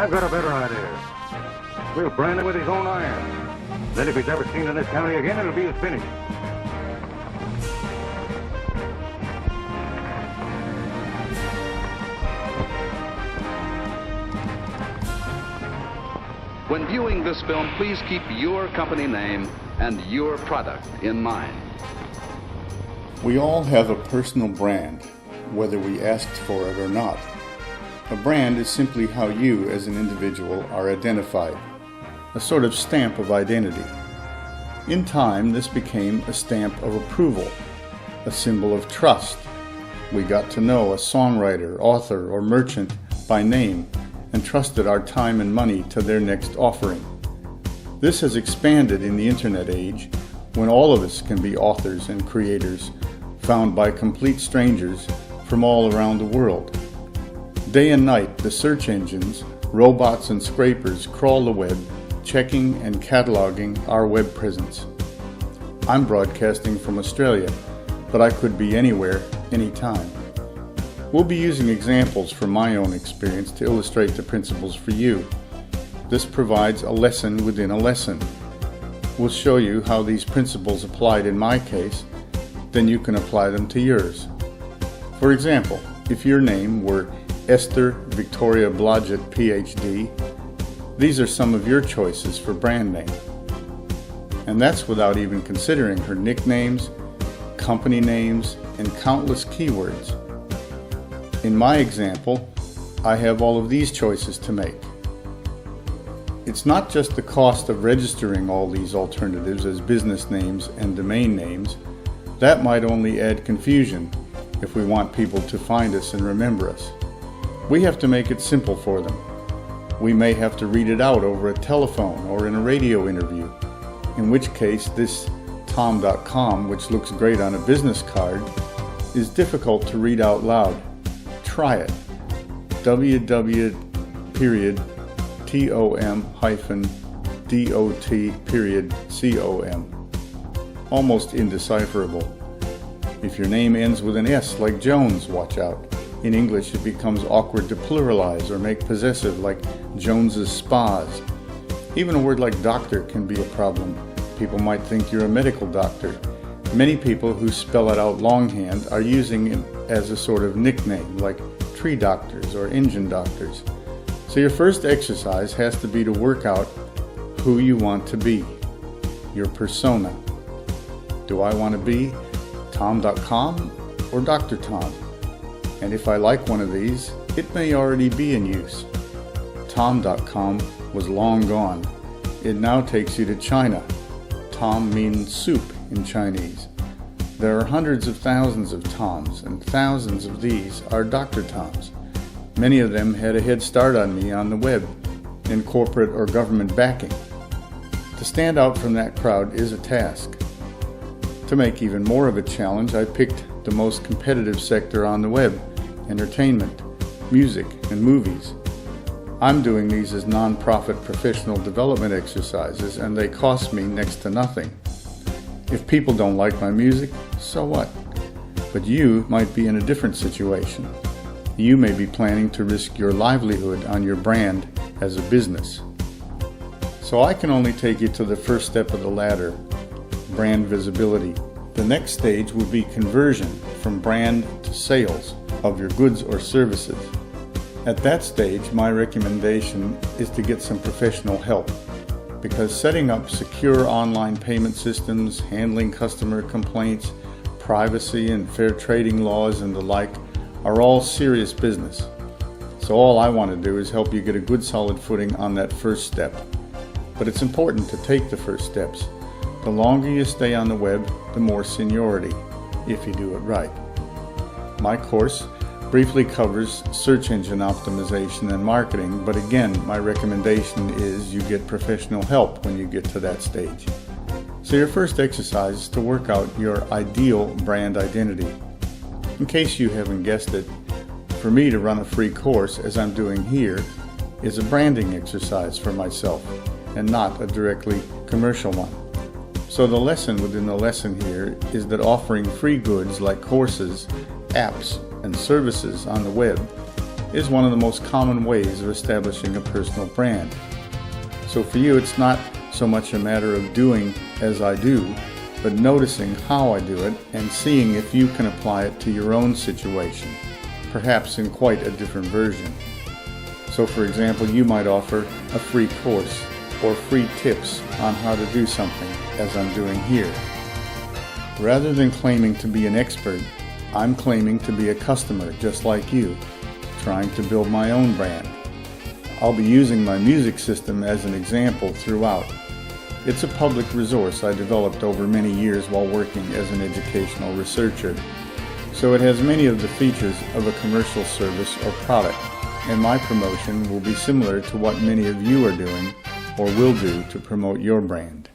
I've got a better idea. We'll brand him with his own iron. Then if he's ever seen in this county again, it'll be his finish. When viewing this film, please keep your company name and your product in mind. We all have a personal brand, whether we asked for it or not. A brand is simply how you, as an individual, are identified, a sort of stamp of identity. In time, this became a stamp of approval, a symbol of trust. We got to know a songwriter, author, or merchant by name and trusted our time and money to their next offering. This has expanded in the internet age, when all of us can be authors and creators, found by complete strangers from all around the world. Day and night, the search engines, robots and scrapers crawl the web, checking and cataloging our web presence. I'm broadcasting from Australia, but I could be anywhere, anytime. We'll be using examples from my own experience to illustrate the principles for you. This provides a lesson within a lesson. We'll show you how these principles applied in my case, then you can apply them to yours. For example, if your name were Esther Victoria Blodgett, PhD, these are some of your choices for brand name. And that's without even considering her nicknames, company names, and countless keywords. In my example, I have all of these choices to make. It's not just the cost of registering all these alternatives as business names and domain names. That might only add confusion if we want people to find us and remember us. We have to make it simple for them. We may have to read it out over a telephone or in a radio interview, in which case this tom.com, which looks great on a business card, is difficult to read out loud. Try it. www.tom-dot.com. Almost indecipherable. If your name ends with an S like Jones, watch out. In English, it becomes awkward to pluralize or make possessive like Jones's Spas. Even a word like doctor can be a problem. People might think you're a medical doctor. Many people who spell it out longhand are using it as a sort of nickname, like tree doctors or engine doctors. So your first exercise has to be to work out who you want to be, your persona. Do I want to be tom.com or Dr. Tom? And if I like one of these, it may already be in use. Tom.com was long gone. It now takes you to China. Tom means soup in Chinese. There are hundreds of thousands of Toms, and thousands of these are Dr. Toms. Many of them had a head start on me on the web, in corporate or government backing. To stand out from that crowd is a task. To make even more of a challenge, I picked the most competitive sector on the web, entertainment, music, and movies. I'm doing these as non-profit professional development exercises, and they cost me next to nothing. If people don't like my music, so what? But you might be in a different situation. You may be planning to risk your livelihood on your brand as a business. So I can only take you to the first step of the ladder, brand visibility. The next stage would be conversion from brand to sales of your goods or services. At that stage, my recommendation is to get some professional help, because setting up secure online payment systems, handling customer complaints, privacy and fair trading laws and the like are all serious business. So all I want to do is help you get a good solid footing on that first step. But it's important to take the first steps. The longer you stay on the web, the more seniority, if you do it right. My course briefly covers search engine optimization and marketing, but again, my recommendation is you get professional help when you get to that stage. So your first exercise is to work out your ideal brand identity. In case you haven't guessed it, for me to run a free course, as I'm doing here, is a branding exercise for myself, and not a directly commercial one. So the lesson within the lesson here is that offering free goods like courses, apps, and services on the web is one of the most common ways of establishing a personal brand. So for you, it's not so much a matter of doing as I do, but noticing how I do it and seeing if you can apply it to your own situation, perhaps in quite a different version. So for example, you might offer a free course or free tips on how to do something, as I'm doing here. Rather than claiming to be an expert, I'm claiming to be a customer just like you, trying to build my own brand. I'll be using my music system as an example throughout. It's a public resource I developed over many years while working as an educational researcher. So it has many of the features of a commercial service or product, and my promotion will be similar to what many of you are doing or will do to promote your brand.